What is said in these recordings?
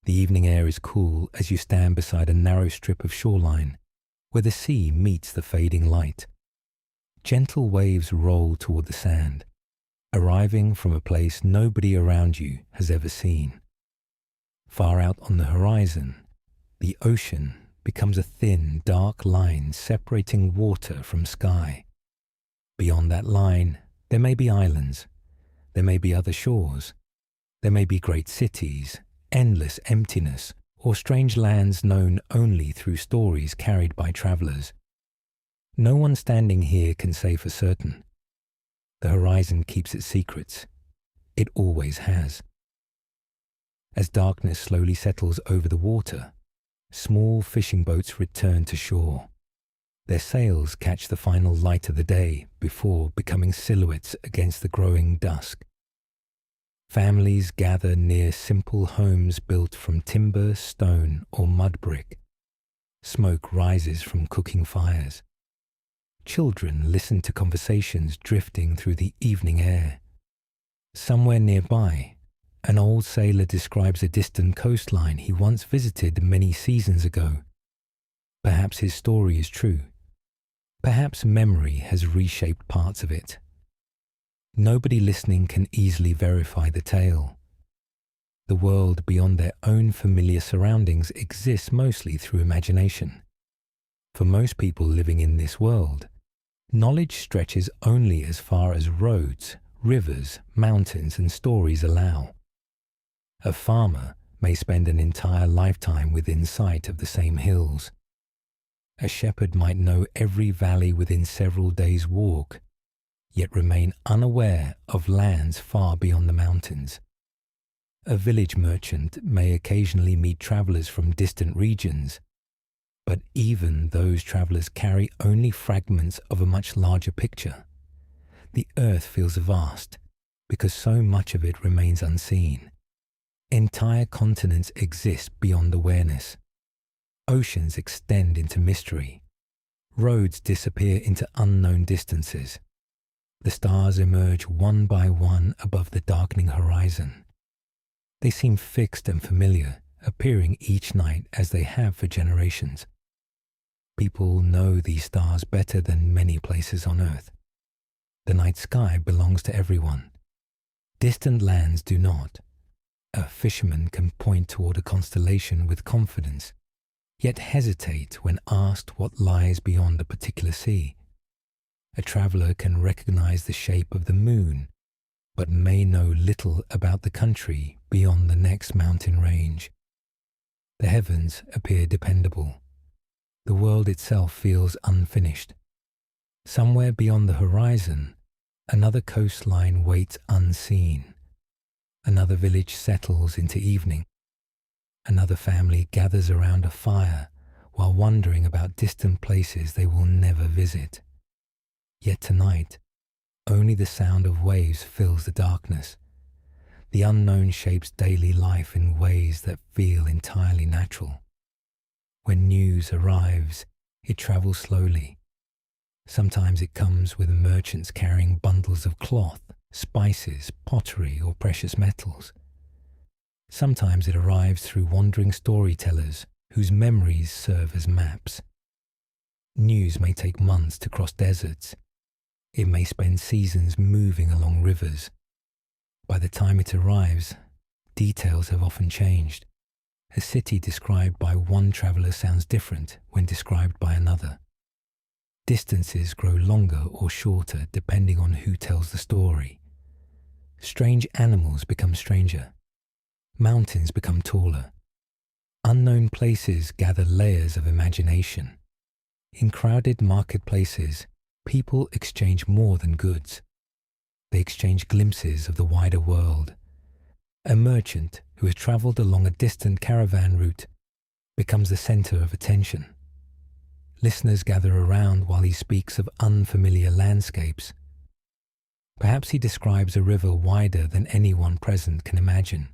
The evening air is cool as you stand beside a narrow strip of shoreline where the sea meets the fading light. Gentle waves roll toward the sand, arriving from a place nobody around you has ever seen. Far out on the horizon, the ocean becomes a thin, dark line separating water from sky. Beyond that line, there may be islands, there may be other shores, there may be great cities, endless emptiness, or strange lands known only through stories carried by travelers. No one standing here can say for certain. The horizon keeps its secrets. It always has. As darkness slowly settles over the water, small fishing boats return to shore. Their sails catch the final light of the day before becoming silhouettes against the growing dusk. Families gather near simple homes built from timber, stone, or mud brick. Smoke rises from cooking fires. Children listen to conversations drifting through the evening air. Somewhere nearby, an old sailor describes a distant coastline he once visited many seasons ago. Perhaps his story is true. Perhaps memory has reshaped parts of it. Nobody listening can easily verify the tale. The world beyond their own familiar surroundings exists mostly through imagination. For most people living in this world, knowledge stretches only as far as roads, rivers, mountains, and stories allow. A farmer may spend an entire lifetime within sight of the same hills. A shepherd might know every valley within several days' walk, yet remain unaware of lands far beyond the mountains. A village merchant may occasionally meet travelers from distant regions, but even those travelers carry only fragments of a much larger picture. The earth feels vast because so much of it remains unseen. Entire continents exist beyond awareness. Oceans extend into mystery. Roads disappear into unknown distances. The stars emerge one by one above the darkening horizon. They seem fixed and familiar, appearing each night as they have for generations. People know these stars better than many places on Earth. The night sky belongs to everyone. Distant lands do not. A fisherman can point toward a constellation with confidence, yet hesitate when asked what lies beyond a particular sea. A traveler can recognize the shape of the moon, but may know little about the country beyond the next mountain range. The heavens appear dependable. The world itself feels unfinished. Somewhere beyond the horizon, another coastline waits unseen. Another village settles into evening. Another family gathers around a fire while wondering about distant places they will never visit. Yet tonight, only the sound of waves fills the darkness. The unknown shapes daily life in ways that feel entirely natural. When news arrives, it travels slowly. Sometimes it comes with merchants carrying bundles of cloth, spices, pottery, or precious metals. Sometimes it arrives through wandering storytellers whose memories serve as maps. News may take months to cross deserts. It may spend seasons moving along rivers. By the time it arrives, details have often changed. A city described by one traveler sounds different when described by another. Distances grow longer or shorter depending on who tells the story. Strange animals become stranger. Mountains become taller. Unknown places gather layers of imagination. In crowded marketplaces, people exchange more than goods. They exchange glimpses of the wider world. A merchant who has traveled along a distant caravan route becomes the center of attention. Listeners gather around while he speaks of unfamiliar landscapes. Perhaps he describes a river wider than anyone present can imagine.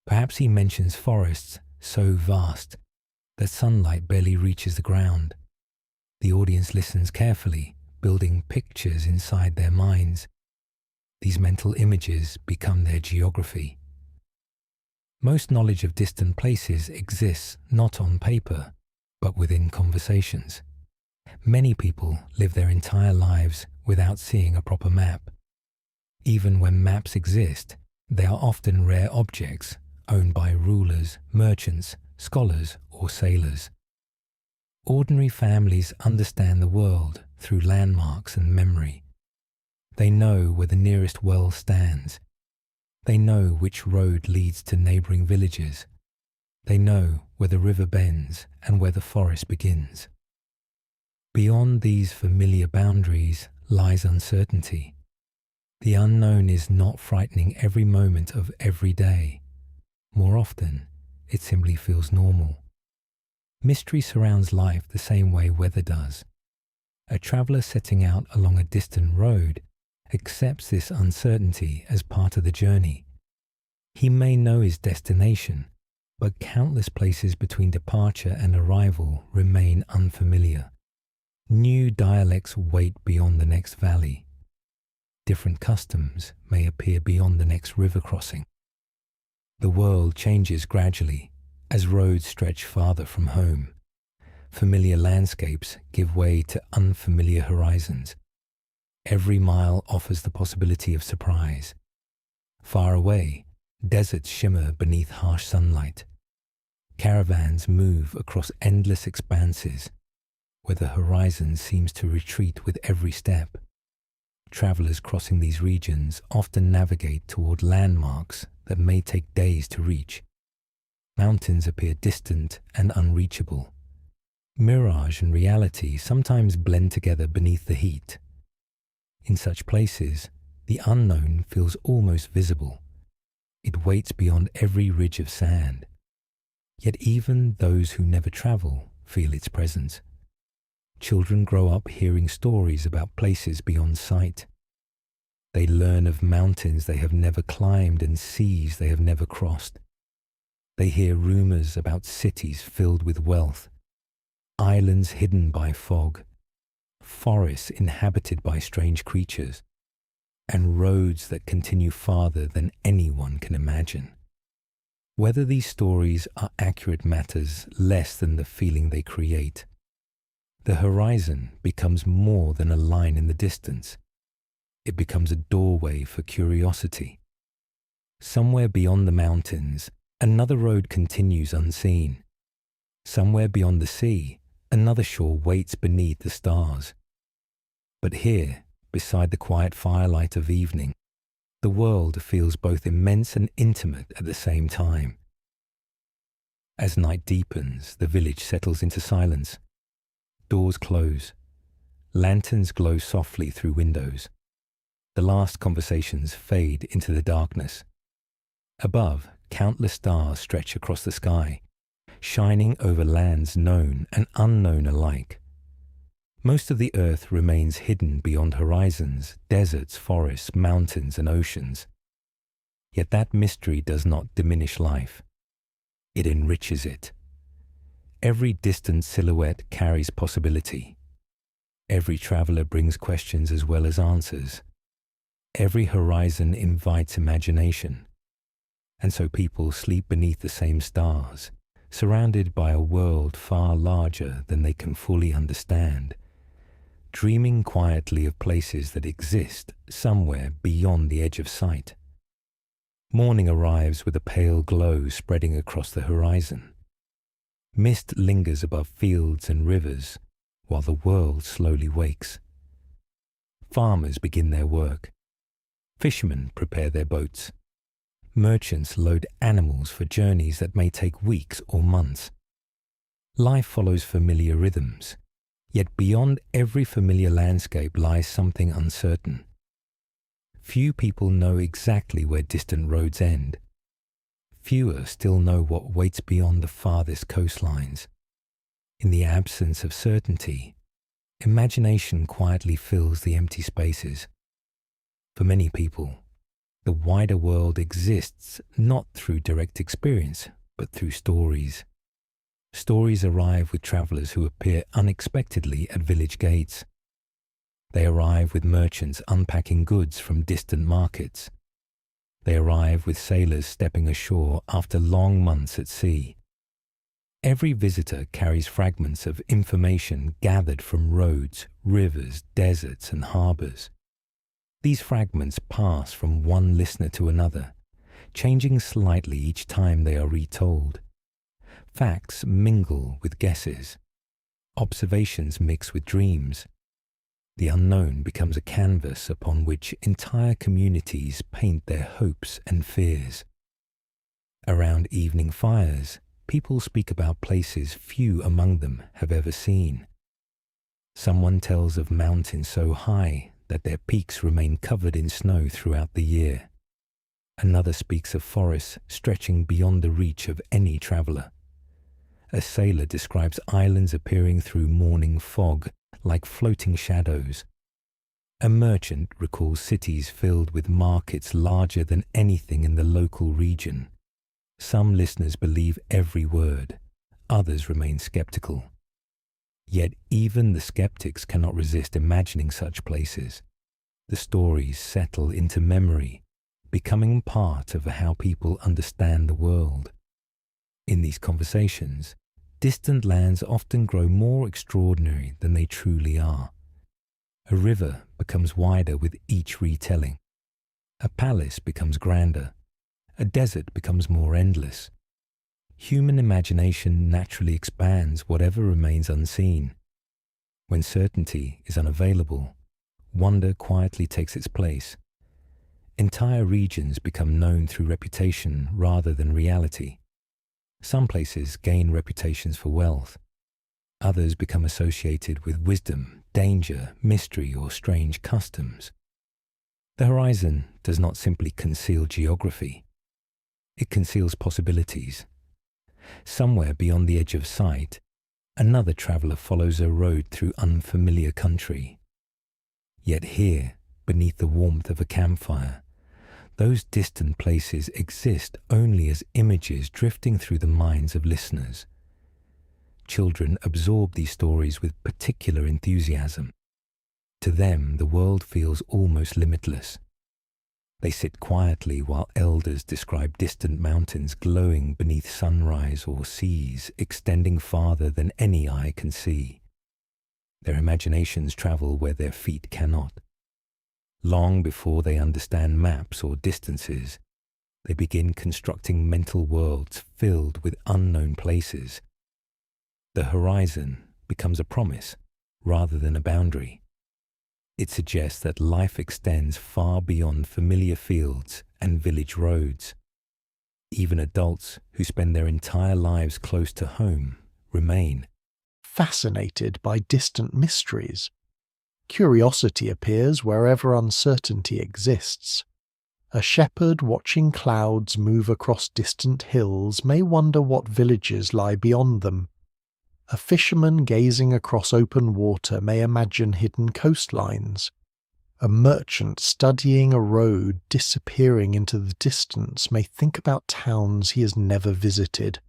Perhaps he mentions forests so vast that sunlight barely reaches the ground. The audience listens carefully, building pictures inside their minds. These mental images become their geography. Most knowledge of distant places exists not on paper, but within conversations. Many people live their entire lives without seeing a proper map. Even when maps exist, they are often rare objects owned by rulers, merchants, scholars, or sailors. Ordinary families understand the world through landmarks and memory. They know where the nearest well stands. They know which road leads to neighboring villages. They know where the river bends and where the forest begins. Beyond these familiar boundaries lies uncertainty. The unknown is not frightening every moment of every day. More often, it simply feels normal. Mystery surrounds life the same way weather does. A traveler setting out along a distant road accepts this uncertainty as part of the journey. He may know his destination, but countless places between departure and arrival remain unfamiliar. New dialects wait beyond the next valley. Different customs may appear beyond the next river crossing. The world changes gradually as roads stretch farther from home. Familiar landscapes give way to unfamiliar horizons. Every mile offers the possibility of surprise. Far away, deserts shimmer beneath harsh sunlight. Caravans move across endless expanses, where the horizon seems to retreat with every step. Travelers crossing these regions often navigate toward landmarks that may take days to reach. Mountains appear distant and unreachable. Mirage and reality sometimes blend together beneath the heat. In such places, the unknown feels almost visible. It waits beyond every ridge of sand. Yet even those who never travel feel its presence. Children grow up hearing stories about places beyond sight. They learn of mountains they have never climbed and seas they have never crossed. They hear rumors about cities filled with wealth, islands hidden by fog, forests inhabited by strange creatures, and roads that continue farther than anyone can imagine. Whether these stories are accurate matters less than the feeling they create. The horizon becomes more than a line in the distance. It becomes a doorway for curiosity. Somewhere beyond the mountains, another road continues unseen. Somewhere beyond the sea, another shore waits beneath the stars. But here, beside the quiet firelight of evening, the world feels both immense and intimate at the same time. As night deepens, the village settles into silence. Doors close. Lanterns glow softly through windows. The last conversations fade into the darkness. Above, countless stars stretch across the sky, shining over lands known and unknown alike. Most of the earth remains hidden beyond horizons, deserts, forests, mountains, and oceans. Yet that mystery does not diminish life. It enriches it. Every distant silhouette carries possibility. Every traveler brings questions as well as answers. Every horizon invites imagination. And so people sleep beneath the same stars, surrounded by a world far larger than they can fully understand, dreaming quietly of places that exist somewhere beyond the edge of sight. Morning arrives with a pale glow spreading across the horizon. Mist lingers above fields and rivers, while the world slowly wakes. Farmers begin their work. Fishermen prepare their boats. Merchants load animals for journeys that may take weeks or months. Life follows familiar rhythms, yet beyond every familiar landscape lies something uncertain. Few people know exactly where distant roads end. Fewer still know what waits beyond the farthest coastlines. In the absence of certainty, imagination quietly fills the empty spaces. For many people, the wider world exists not through direct experience, but through stories. Stories arrive with travelers who appear unexpectedly at village gates. They arrive with merchants unpacking goods from distant markets. They arrive with sailors stepping ashore after long months at sea. Every visitor carries fragments of information gathered from roads, rivers, deserts, and harbours. These fragments pass from one listener to another, changing slightly each time they are retold. Facts mingle with guesses. Observations mix with dreams. The unknown becomes a canvas upon which entire communities paint their hopes and fears. Around evening fires, people speak about places few among them have ever seen. Someone tells of mountains so high that their peaks remain covered in snow throughout the year. Another speaks of forests stretching beyond the reach of any traveller. A sailor describes islands appearing through morning fog like floating shadows. A merchant recalls cities filled with markets larger than anything in the local region. Some listeners believe every word, others remain skeptical. Yet even the skeptics cannot resist imagining such places. The stories settle into memory, becoming part of how people understand the world. In these conversations, distant lands often grow more extraordinary than they truly are. A river becomes wider with each retelling. A palace becomes grander. A desert becomes more endless. Human imagination naturally expands whatever remains unseen. When certainty is unavailable, wonder quietly takes its place. Entire regions become known through reputation rather than reality. Some places gain reputations for wealth. Others become associated with wisdom, danger, mystery, or strange customs. The horizon does not simply conceal geography. It conceals possibilities. Somewhere beyond the edge of sight, another traveller follows a road through unfamiliar country. Yet here, beneath the warmth of a campfire, those distant places exist only as images drifting through the minds of listeners. Children absorb these stories with particular enthusiasm. To them, the world feels almost limitless. They sit quietly while elders describe distant mountains glowing beneath sunrise or seas extending farther than any eye can see. Their imaginations travel where their feet cannot. Long before they understand maps or distances, they begin constructing mental worlds filled with unknown places. The horizon becomes a promise rather than a boundary. It suggests that life extends far beyond familiar fields and village roads. Even adults who spend their entire lives close to home remain fascinated by distant mysteries. Curiosity appears wherever uncertainty exists. A shepherd watching clouds move across distant hills may wonder what villages lie beyond them. A fisherman gazing across open water may imagine hidden coastlines. A merchant studying a road disappearing into the distance may think about towns he has never visited.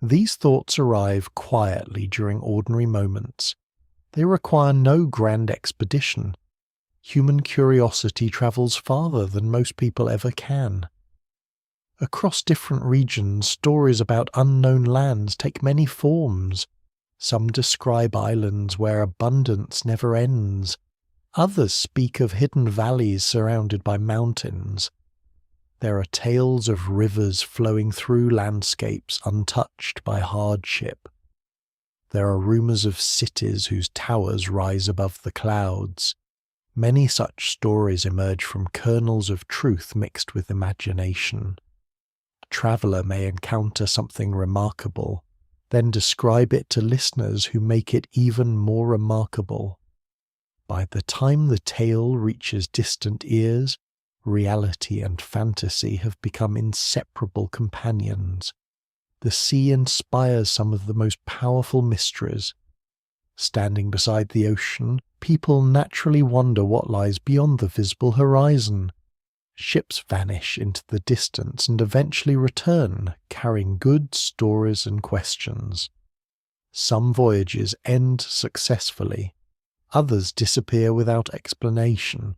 These thoughts arrive quietly during ordinary moments. They require no grand expedition. Human curiosity travels farther than most people ever can. Across different regions, stories about unknown lands take many forms. Some describe islands where abundance never ends. Others speak of hidden valleys surrounded by mountains. There are tales of rivers flowing through landscapes untouched by hardship. There are rumours of cities whose towers rise above the clouds. Many such stories emerge from kernels of truth mixed with imagination. A traveller may encounter something remarkable, then describe it to listeners who make it even more remarkable. By the time the tale reaches distant ears, reality and fantasy have become inseparable companions. The sea inspires some of the most powerful mysteries. Standing beside the ocean, people naturally wonder what lies beyond the visible horizon. Ships vanish into the distance and eventually return, carrying goods, stories, and questions. Some voyages end successfully. Others disappear without explanation.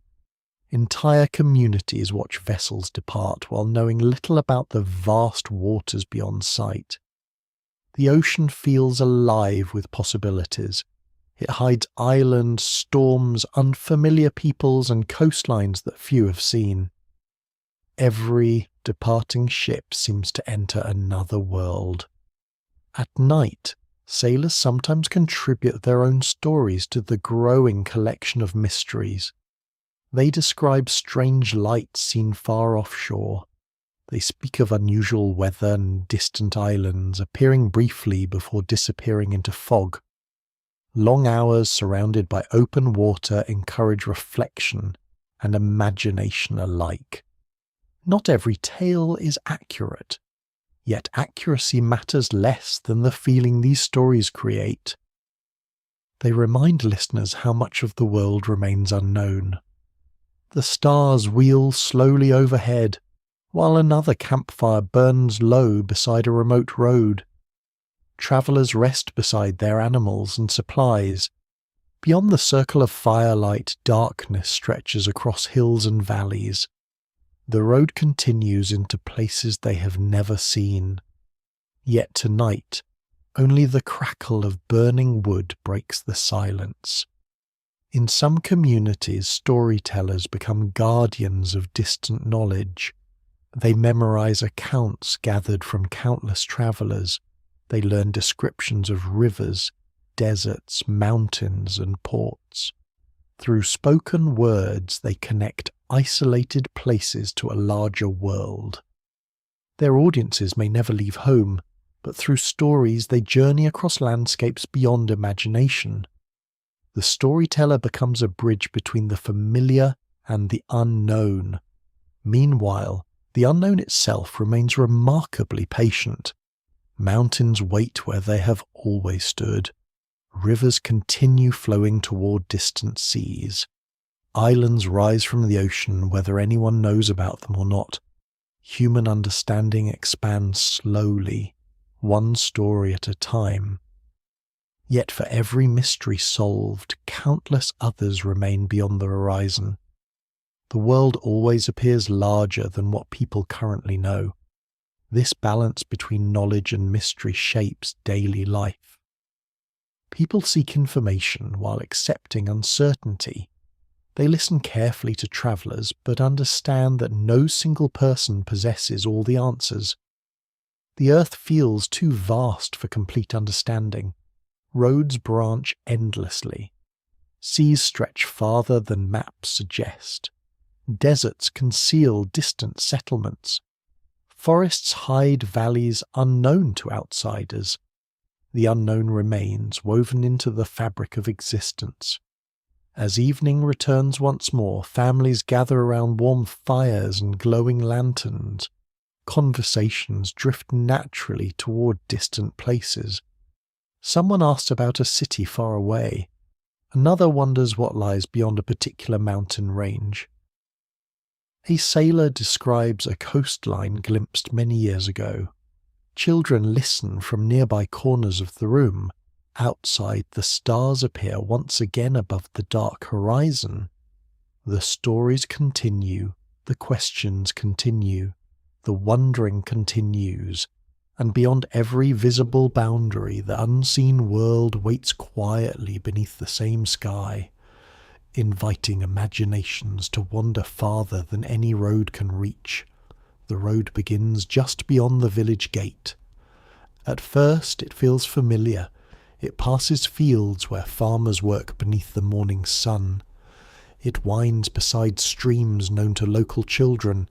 Entire communities watch vessels depart while knowing little about the vast waters beyond sight. The ocean feels alive with possibilities. It hides islands, storms, unfamiliar peoples, and coastlines that few have seen. Every departing ship seems to enter another world. At night, sailors sometimes contribute their own stories to the growing collection of mysteries. They describe strange lights seen far offshore. They speak of unusual weather and distant islands appearing briefly before disappearing into fog. Long hours surrounded by open water encourage reflection and imagination alike. Not every tale is accurate, yet accuracy matters less than the feeling these stories create. They remind listeners how much of the world remains unknown. The stars wheel slowly overhead, while another campfire burns low beside a remote road. Travellers rest beside their animals and supplies. Beyond the circle of firelight, darkness stretches across hills and valleys. The road continues into places they have never seen. Yet tonight, only the crackle of burning wood breaks the silence. In some communities, storytellers become guardians of distant knowledge. They memorize accounts gathered from countless travellers. They learn descriptions of rivers, deserts, mountains, and ports. Through spoken words, they connect isolated places to a larger world. Their audiences may never leave home, but through stories they journey across landscapes beyond imagination. The storyteller becomes a bridge between the familiar and the unknown. Meanwhile, the unknown itself remains remarkably patient. Mountains wait where they have always stood. Rivers continue flowing toward distant seas. Islands rise from the ocean whether anyone knows about them or not. Human understanding expands slowly, one story at a time. Yet for every mystery solved, countless others remain beyond the horizon. The world always appears larger than what people currently know. This balance between knowledge and mystery shapes daily life. People seek information while accepting uncertainty. They listen carefully to travellers, but understand that no single person possesses all the answers. The earth feels too vast for complete understanding. Roads branch endlessly. Seas stretch farther than maps suggest. Deserts conceal distant settlements. Forests hide valleys unknown to outsiders. The unknown remains woven into the fabric of existence. As evening returns once more, families gather around warm fires and glowing lanterns. Conversations drift naturally toward distant places. Someone asks about a city far away. Another wonders what lies beyond a particular mountain range. A sailor describes a coastline glimpsed many years ago. Children listen from nearby corners of the room. Outside, the stars appear once again above the dark horizon. The stories continue, the questions continue, the wondering continues, and beyond every visible boundary, the unseen world waits quietly beneath the same sky, inviting imaginations to wander farther than any road can reach. The road begins just beyond the village gate. At first it feels familiar. It passes fields where farmers work beneath the morning sun. It winds beside streams known to local children.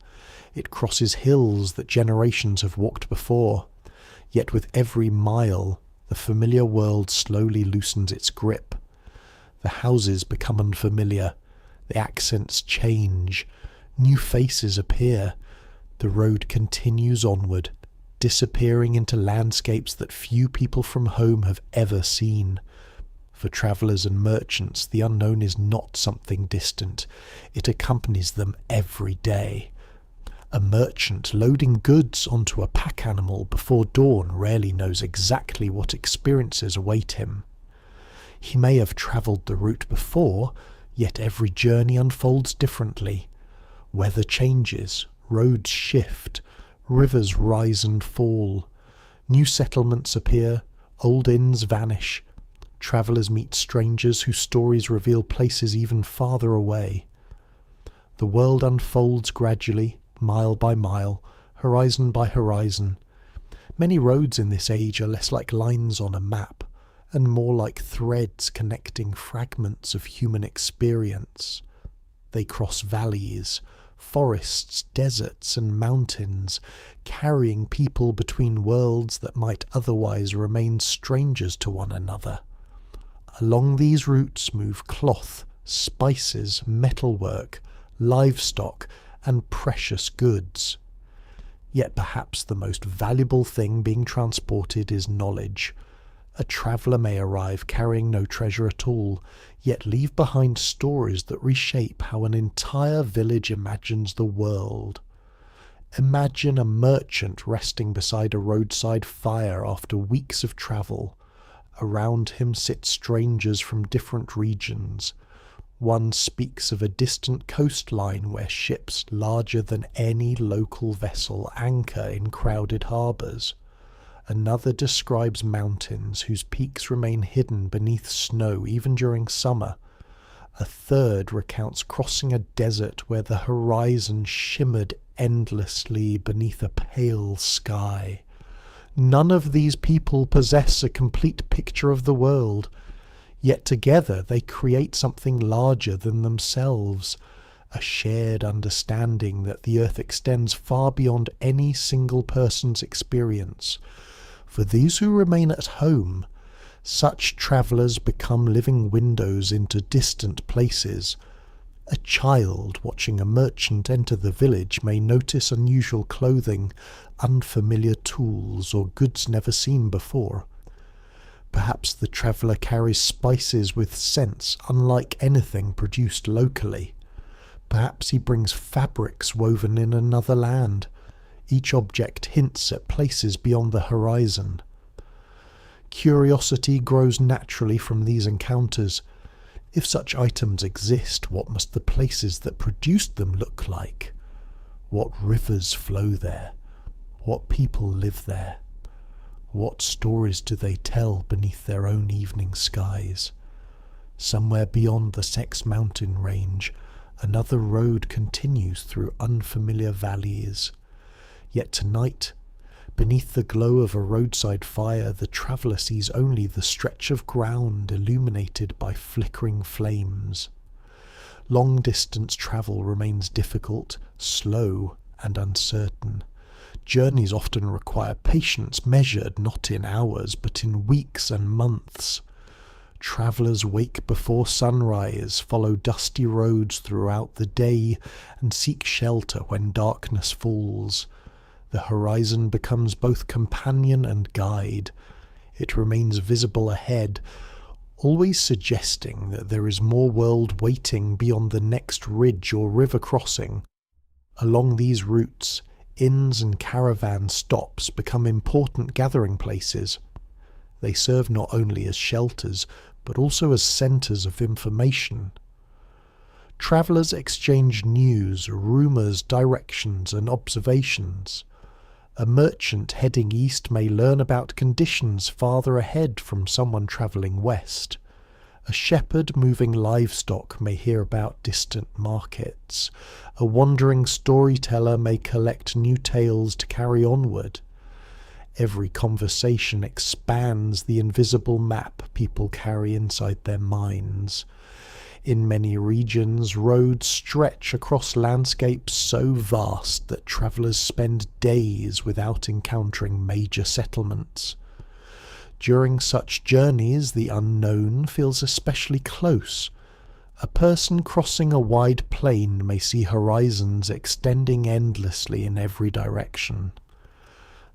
It crosses hills that generations have walked before. Yet with every mile, the familiar world slowly loosens its grip. The houses become unfamiliar. The accents change. New faces appear. The road continues onward, disappearing into landscapes that few people from home have ever seen. For travellers and merchants, the unknown is not something distant. It accompanies them every day. A merchant loading goods onto a pack animal before dawn rarely knows exactly what experiences await him. He may have travelled the route before, yet every journey unfolds differently. Weather changes, roads shift, rivers rise and fall. New settlements appear, old inns vanish. Travellers meet strangers whose stories reveal places even farther away. The world unfolds gradually, mile by mile, horizon by horizon. Many roads in this age are less like lines on a map, and more like threads connecting fragments of human experience. They cross valleys, forests, deserts, and mountains, carrying people between worlds that might otherwise remain strangers to one another. Along these routes move cloth, spices, metalwork, livestock, and precious goods. Yet perhaps the most valuable thing being transported is knowledge. A traveller may arrive carrying no treasure at all, yet leave behind stories that reshape how an entire village imagines the world. Imagine a merchant resting beside a roadside fire after weeks of travel. Around him sit strangers from different regions. One speaks of a distant coastline where ships larger than any local vessel anchor in crowded harbours. Another describes mountains whose peaks remain hidden beneath snow even during summer. A third recounts crossing a desert where the horizon shimmered endlessly beneath a pale sky. None of these people possess a complete picture of the world, yet together they create something larger than themselves, a shared understanding that the earth extends far beyond any single person's experience. For these who remain at home, such travellers become living windows into distant places. A child watching a merchant enter the village may notice unusual clothing, unfamiliar tools, or goods never seen before. Perhaps the traveller carries spices with scents unlike anything produced locally. Perhaps he brings fabrics woven in another land. Each object hints at places beyond the horizon. Curiosity grows naturally from these encounters. If such items exist, what must the places that produced them look like? What rivers flow there? What people live there? What stories do they tell beneath their own evening skies? Somewhere beyond the Sex Mountain range, another road continues through unfamiliar valleys. Yet tonight, beneath the glow of a roadside fire, the traveller sees only the stretch of ground illuminated by flickering flames. Long-distance travel remains difficult, slow, and uncertain. Journeys often require patience measured not in hours, but in weeks and months. Travellers wake before sunrise, follow dusty roads throughout the day, and seek shelter when darkness falls. The horizon becomes both companion and guide. It remains visible ahead, always suggesting that there is more world waiting beyond the next ridge or river crossing. Along these routes, inns and caravan stops become important gathering places. They serve not only as shelters, but also as centres of information. Travellers exchange news, rumours, directions, and observations. A merchant heading east may learn about conditions farther ahead from someone travelling west. A shepherd moving livestock may hear about distant markets. A wandering storyteller may collect new tales to carry onward. Every conversation expands the invisible map people carry inside their minds. In many regions, roads stretch across landscapes so vast that travellers spend days without encountering major settlements. During such journeys, the unknown feels especially close. A person crossing a wide plain may see horizons extending endlessly in every direction.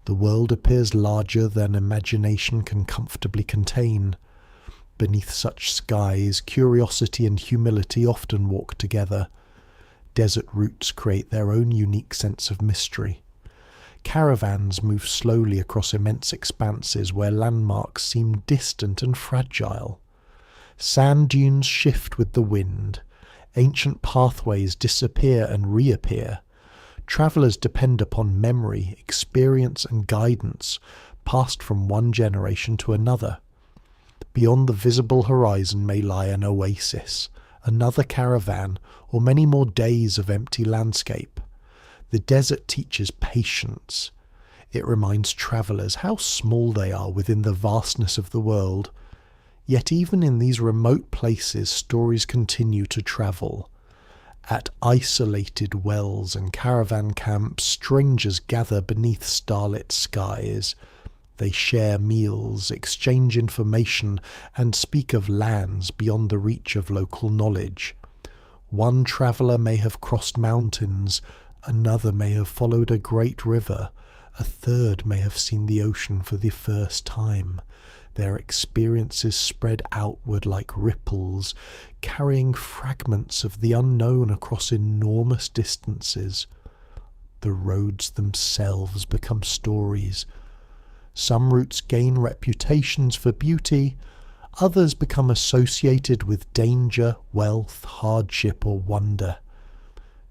The world appears larger than imagination can comfortably contain. Beneath such skies, curiosity and humility often walk together. Desert routes create their own unique sense of mystery. Caravans move slowly across immense expanses where landmarks seem distant and fragile. Sand dunes shift with the wind. Ancient pathways disappear and reappear. Travellers depend upon memory, experience and guidance passed from one generation to another. Beyond the visible horizon may lie an oasis, another caravan, or many more days of empty landscape. The desert teaches patience. It reminds travellers how small they are within the vastness of the world. Yet even in these remote places, stories continue to travel. At isolated wells and caravan camps, strangers gather beneath starlit skies. They share meals, exchange information, and speak of lands beyond the reach of local knowledge. One traveller may have crossed mountains, another may have followed a great river, a third may have seen the ocean for the first time. Their experiences spread outward like ripples, carrying fragments of the unknown across enormous distances. The roads themselves become stories. Some routes gain reputations for beauty, others become associated with danger, wealth, hardship, or wonder.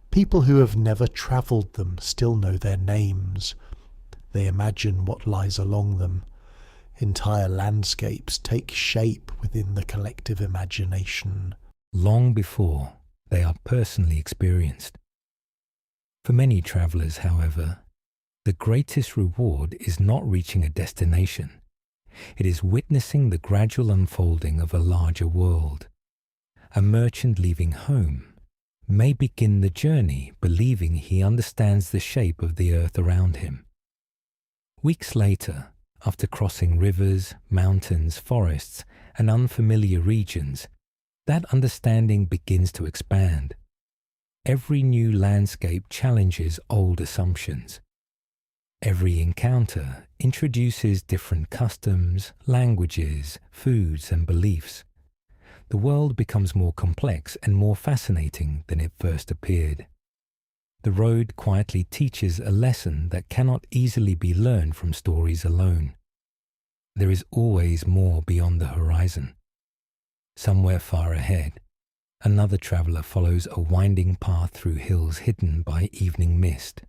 People who have never travelled them still know their names. They imagine what lies along them. Entire landscapes take shape within the collective imagination, long before they are personally experienced. For many travellers, however, the greatest reward is not reaching a destination. It is witnessing the gradual unfolding of a larger world. A merchant leaving home may begin the journey believing he understands the shape of the earth around him. Weeks later, after crossing rivers, mountains, forests, and unfamiliar regions, that understanding begins to expand. Every new landscape challenges old assumptions. Every encounter introduces different customs, languages, foods, and beliefs. The world becomes more complex and more fascinating than it first appeared. The road quietly teaches a lesson that cannot easily be learned from stories alone. There is always more beyond the horizon. Somewhere far ahead, another traveller follows a winding path through hills hidden by evening mist.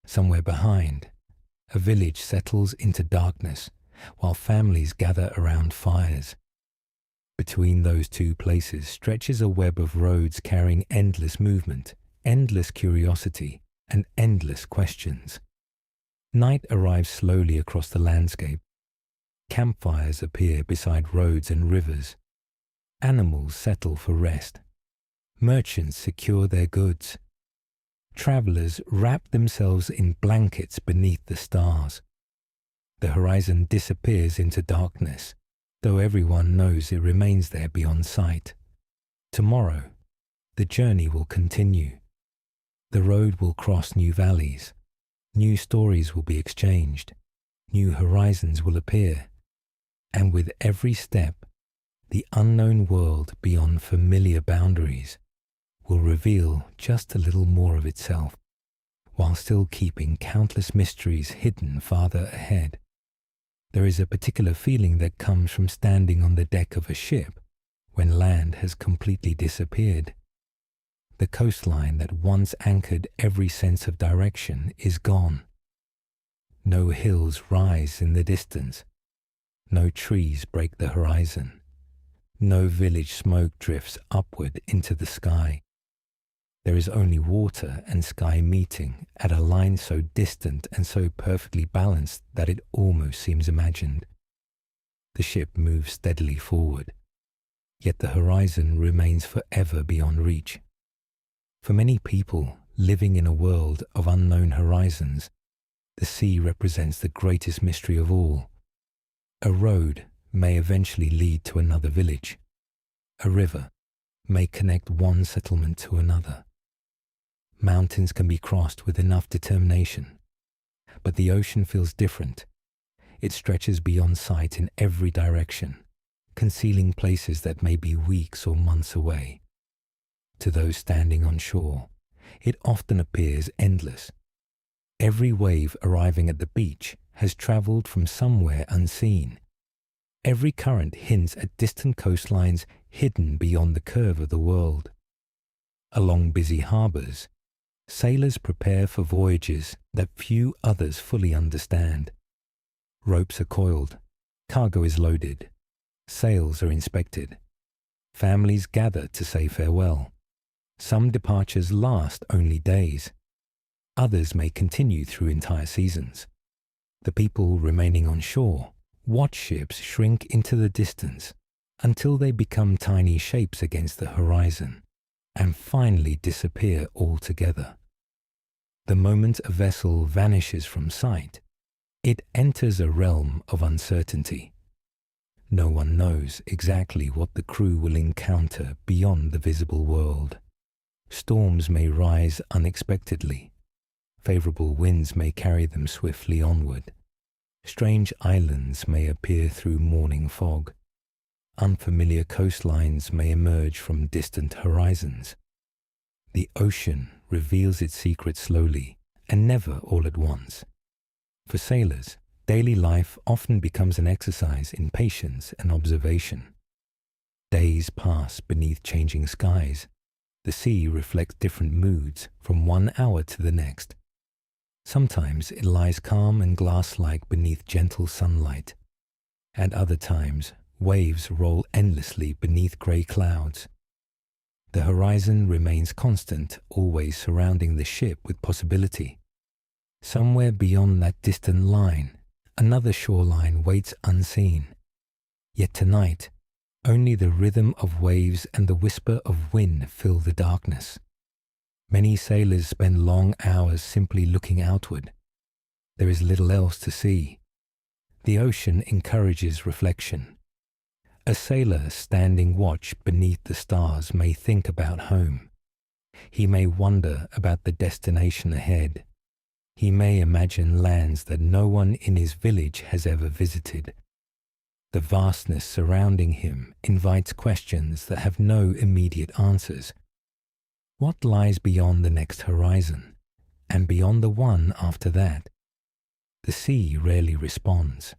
Somewhere behind, a village settles into darkness while families gather around fires. Between those two places stretches a web of roads carrying endless movement, endless curiosity, and endless questions. Night arrives slowly across the landscape. Campfires appear beside roads and rivers. Animals settle for rest. Merchants secure their goods. Travellers wrap themselves in blankets beneath the stars. The horizon disappears into darkness, though everyone knows it remains there beyond sight. Tomorrow, the journey will continue. The road will cross new valleys. New stories will be exchanged. New horizons will appear. And with every step, the unknown world beyond familiar boundaries will reveal just a little more of itself, while still keeping countless mysteries hidden farther ahead. There is a particular feeling that comes from standing on the deck of a ship when land has completely disappeared. The coastline that once anchored every sense of direction is gone. No hills rise in the distance. No trees break the horizon. No village smoke drifts upward into the sky. There is only water and sky meeting at a line so distant and so perfectly balanced that it almost seems imagined. The ship moves steadily forward, yet the horizon remains forever beyond reach. For many people living in a world of unknown horizons, the sea represents the greatest mystery of all. A road may eventually lead to another village. A river may connect one settlement to another. Mountains can be crossed with enough determination, but the ocean feels different. It stretches beyond sight in every direction, concealing places that may be weeks or months away. To those standing on shore, it often appears endless. Every wave arriving at the beach has travelled from somewhere unseen. Every current hints at distant coastlines hidden beyond the curve of the world. Along busy harbours, sailors prepare for voyages that few others fully understand. Ropes are coiled, cargo is loaded, sails are inspected. Families gather to say farewell. Some departures last only days. Others may continue through entire seasons. The people remaining on shore watch ships shrink into the distance until they become tiny shapes against the horizon and finally disappear altogether. The moment a vessel vanishes from sight, it enters a realm of uncertainty. No one knows exactly what the crew will encounter beyond the visible world. Storms may rise unexpectedly. Favorable winds may carry them swiftly onward. Strange islands may appear through morning fog. Unfamiliar coastlines may emerge from distant horizons. The ocean reveals its secrets slowly and never all at once. For sailors, daily life often becomes an exercise in patience and observation. Days pass beneath changing skies. The sea reflects different moods from one hour to the next. Sometimes it lies calm and glass-like beneath gentle sunlight. At other times, waves roll endlessly beneath grey clouds. The horizon remains constant, always surrounding the ship with possibility. Somewhere beyond that distant line, another shoreline waits unseen. Yet tonight, only the rhythm of waves and the whisper of wind fill the darkness. Many sailors spend long hours simply looking outward. There is little else to see. The ocean encourages reflection. A sailor standing watch beneath the stars may think about home. He may wonder about the destination ahead. He may imagine lands that no one in his village has ever visited. The vastness surrounding him invites questions that have no immediate answers. What lies beyond the next horizon, and beyond the one after that? The sea rarely responds.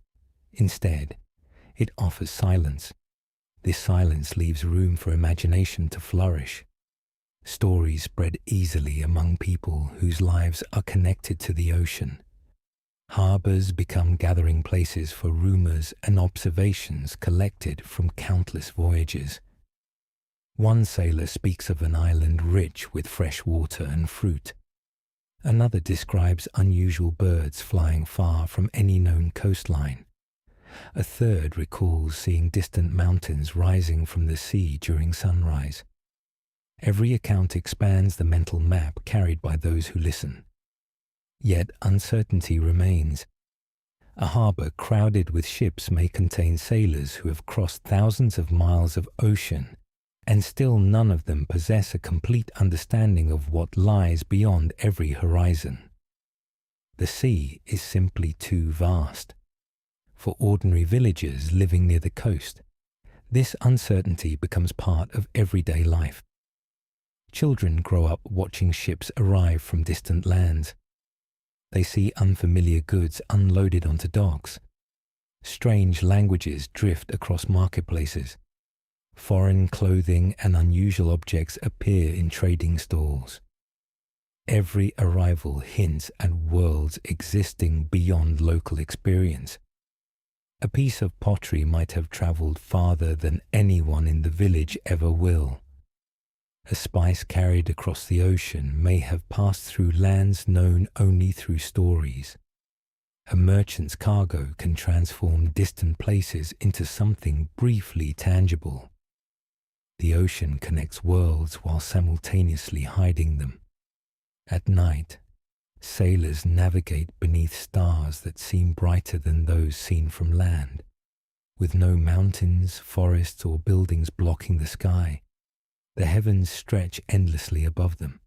Instead, it offers silence. This silence leaves room for imagination to flourish. Stories spread easily among people whose lives are connected to the ocean. Harbours become gathering places for rumours and observations collected from countless voyages. One sailor speaks of an island rich with fresh water and fruit. Another describes unusual birds flying far from any known coastline. A third recalls seeing distant mountains rising from the sea during sunrise. Every account expands the mental map carried by those who listen. Yet uncertainty remains. A harbour crowded with ships may contain sailors who have crossed thousands of miles of ocean, and still none of them possess a complete understanding of what lies beyond every horizon. The sea is simply too vast. For ordinary villagers living near the coast, this uncertainty becomes part of everyday life. Children grow up watching ships arrive from distant lands. They see unfamiliar goods unloaded onto docks. Strange languages drift across marketplaces. Foreign clothing and unusual objects appear in trading stalls. Every arrival hints at worlds existing beyond local experience. A piece of pottery might have travelled farther than anyone in the village ever will. A spice carried across the ocean may have passed through lands known only through stories. A merchant's cargo can transform distant places into something briefly tangible. The ocean connects worlds while simultaneously hiding them. At night, sailors navigate beneath stars that seem brighter than those seen from land. With no mountains, forests, or buildings blocking the sky, the heavens stretch endlessly above them.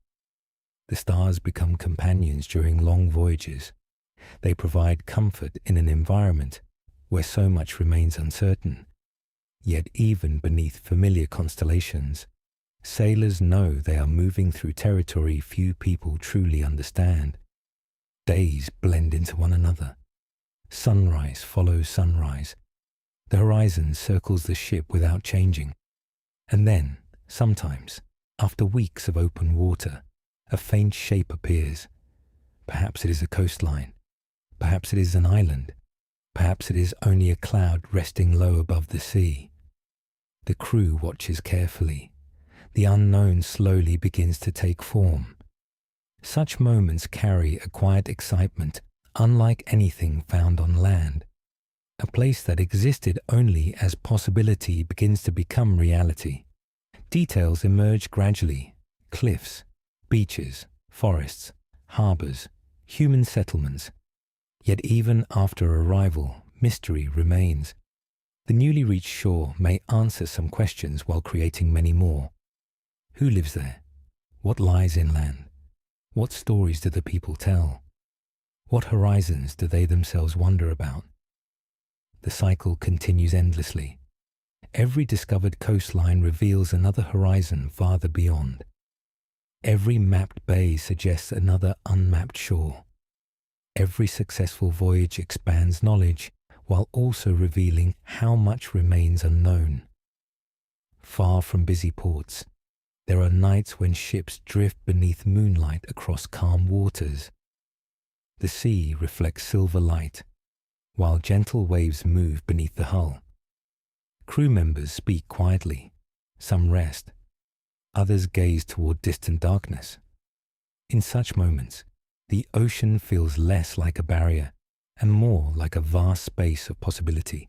The stars become companions during long voyages. They provide comfort in an environment where so much remains uncertain. Yet even beneath familiar constellations, sailors know they are moving through territory few people truly understand. Days blend into one another. Sunrise follows sunrise. The horizon circles the ship without changing. And then, sometimes, After weeks of open water, a faint shape appears. Perhaps it is a coastline. Perhaps it is an island. Perhaps it is only a cloud resting low above the sea. The crew watches carefully. The unknown slowly begins to take form. Such moments carry a quiet excitement unlike anything found on land. A place that existed only as possibility begins to become reality. Details emerge gradually: cliffs, beaches, forests, harbours, human settlements. Yet even after arrival, mystery remains. The newly reached shore may answer some questions while creating many more. Who lives there? What lies inland? What stories do the people tell? What horizons do they themselves wonder about? The cycle continues endlessly. Every discovered coastline reveals another horizon farther beyond. Every mapped bay suggests another unmapped shore. Every successful voyage expands knowledge while also revealing how much remains unknown. Far from busy ports, there are nights when ships drift beneath moonlight across calm waters. The sea reflects silver light, while gentle waves move beneath the hull. Crew members speak quietly. Some rest. Others gaze toward distant darkness. In such moments, the ocean feels less like a barrier and more like a vast space of possibility.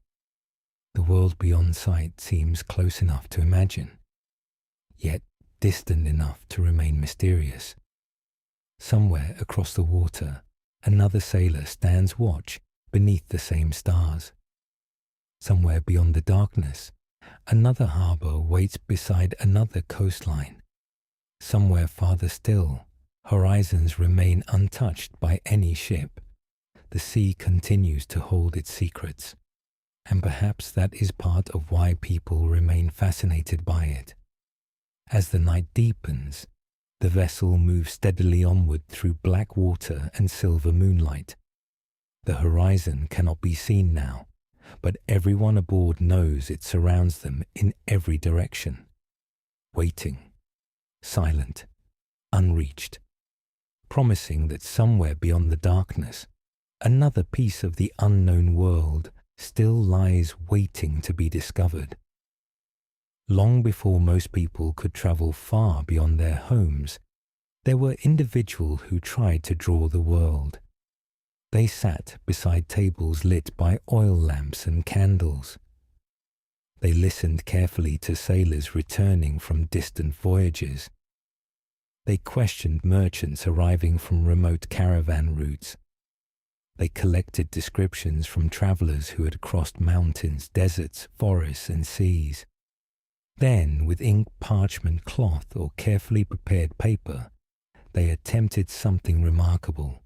The world beyond sight seems close enough to imagine, yet distant enough to remain mysterious. Somewhere across the water, another sailor stands watch beneath the same stars. Somewhere beyond the darkness, another harbour waits beside another coastline. Somewhere farther still, horizons remain untouched by any ship. The sea continues to hold its secrets, and perhaps that is part of why people remain fascinated by it. As the night deepens, the vessel moves steadily onward through black water and silver moonlight. The horizon cannot be seen now, but everyone aboard knows it surrounds them in every direction. Waiting, silent, unreached, promising that somewhere beyond the darkness, another piece of the unknown world still lies waiting to be discovered. Long before most people could travel far beyond their homes, there were individuals who tried to draw the world. They sat beside tables lit by oil lamps and candles. They listened carefully to sailors returning from distant voyages. They questioned merchants arriving from remote caravan routes. They collected descriptions from travelers who had crossed mountains, deserts, forests, and seas. Then, with ink, parchment, cloth, or carefully prepared paper, they attempted something remarkable.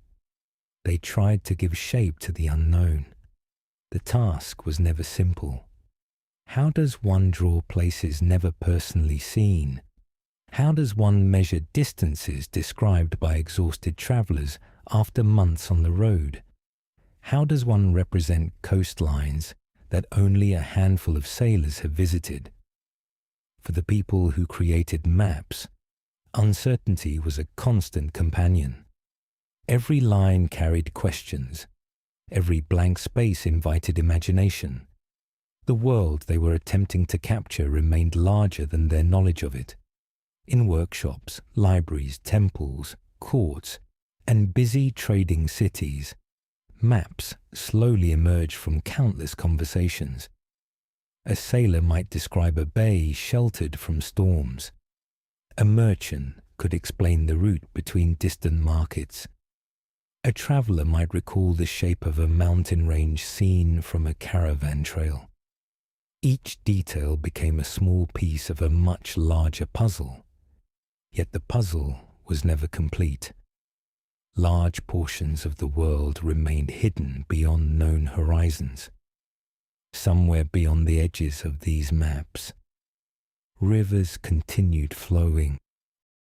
They tried to give shape to the unknown. The task was never simple. How does one draw places never personally seen? How does one measure distances described by exhausted travelers after months on the road? How does one represent coastlines that only a handful of sailors have visited? For the people who created maps, uncertainty was a constant companion. Every line carried questions. Every blank space invited imagination. The world they were attempting to capture remained larger than their knowledge of it. In workshops, libraries, temples, courts, and busy trading cities, maps slowly emerged from countless conversations. A sailor might describe a bay sheltered from storms. A merchant could explain the route between distant markets. A traveler might recall the shape of a mountain range seen from a caravan trail. Each detail became a small piece of a much larger puzzle. Yet the puzzle was never complete. Large portions of the world remained hidden beyond known horizons. Somewhere beyond the edges of these maps, rivers continued flowing,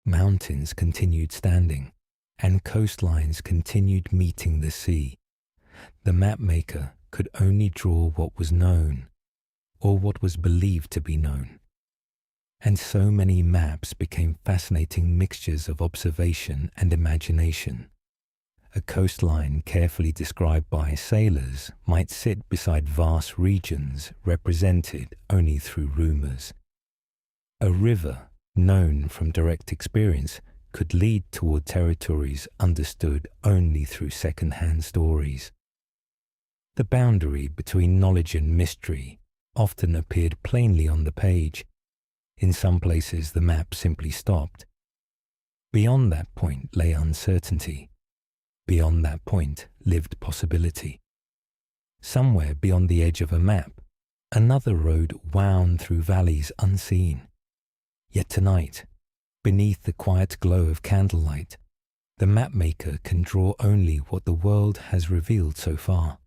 mountains continued standing, and coastlines continued meeting the sea. The mapmaker could only draw what was known, or what was believed to be known. And so many maps became fascinating mixtures of observation and imagination. A coastline carefully described by sailors might sit beside vast regions represented only through rumors. A river, known from direct experience, could lead toward territories understood only through second-hand stories. The boundary between knowledge and mystery often appeared plainly on the page. In some places, the map simply stopped. Beyond that point lay uncertainty. Beyond that point lived possibility. Somewhere beyond the edge of a map, another road wound through valleys unseen. Yet tonight, beneath the quiet glow of candlelight, the mapmaker can draw only what the world has revealed so far.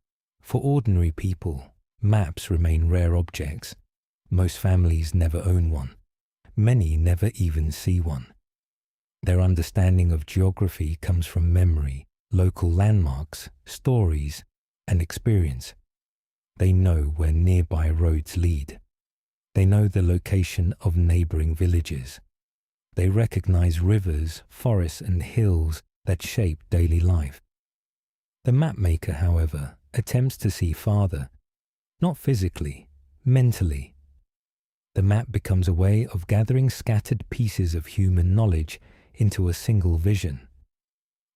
For ordinary people, maps remain rare objects. Most families never own one. Many never even see one. Their understanding of geography comes from memory, local landmarks, stories, and experience. They know where nearby roads lead. They know the location of neighboring villages. They recognize rivers, forests, and hills that shape daily life. The mapmaker, however, attempts to see farther, not physically, mentally. The map becomes a way of gathering scattered pieces of human knowledge into a single vision.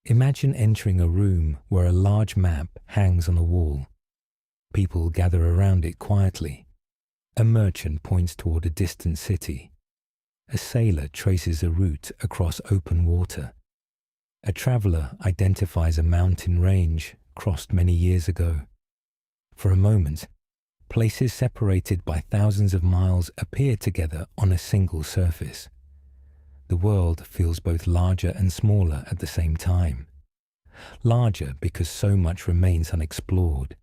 Imagine entering a room where a large map hangs on a wall. People gather around it quietly. A merchant points toward a distant city. A sailor traces a route across open water. A traveler identifies a mountain range crossed many years ago. For a moment, places separated by thousands of miles appear together on a single surface. The world feels both larger and smaller at the same time. Larger because so much remains unexplored.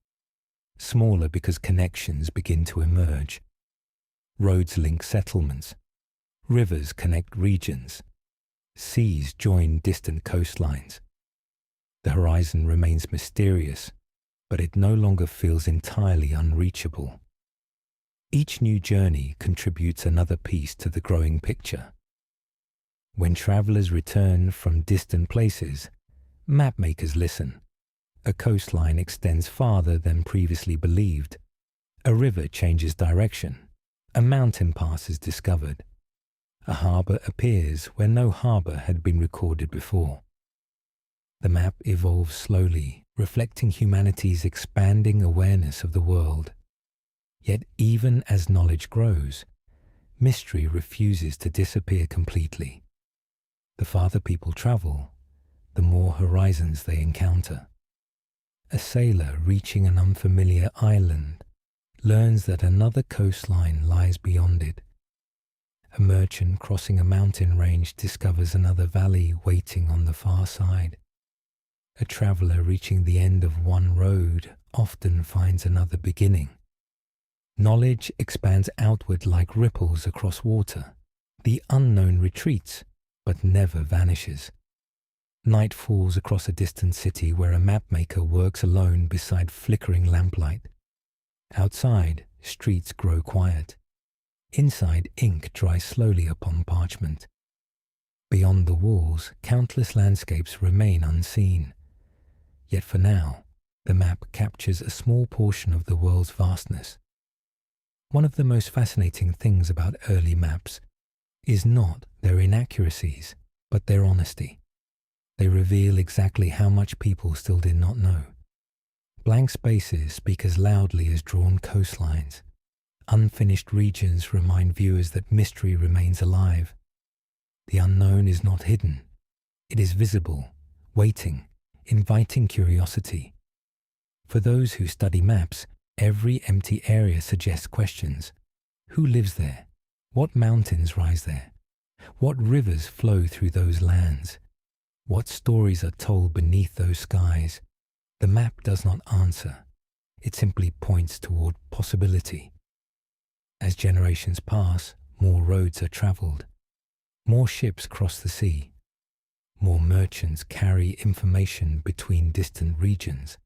Smaller because connections begin to emerge. Roads link settlements. Rivers connect regions. Seas join distant coastlines. The horizon remains mysterious, but it no longer feels entirely unreachable. Each new journey contributes another piece to the growing picture. When travelers return from distant places, mapmakers listen. A coastline extends farther than previously believed. A river changes direction. A mountain pass is discovered. A harbour appears where no harbour had been recorded before. The map evolves slowly, reflecting humanity's expanding awareness of the world. Yet even as knowledge grows, mystery refuses to disappear completely. The farther people travel, the more horizons they encounter. A sailor reaching an unfamiliar island learns that another coastline lies beyond it. A merchant crossing a mountain range discovers another valley waiting on the far side. A traveler reaching the end of one road often finds another beginning. Knowledge expands outward like ripples across water. The unknown retreats, but never vanishes. Night falls across a distant city where a mapmaker works alone beside flickering lamplight. Outside, streets grow quiet. Inside, ink dries slowly upon parchment. Beyond the walls, countless landscapes remain unseen. Yet for now, the map captures a small portion of the world's vastness. One of the most fascinating things about early maps is not their inaccuracies, but their honesty. They reveal exactly how much people still did not know. Blank spaces speak as loudly as drawn coastlines. Unfinished regions remind viewers that mystery remains alive. The unknown is not hidden. It is visible, waiting, inviting curiosity. For those who study maps, every empty area suggests questions. Who lives there? What mountains rise there? What rivers flow through those lands? What stories are told beneath those skies? The map does not answer. It simply points toward possibility. As generations pass, more roads are traveled. More ships cross the sea. More merchants carry information between distant regions.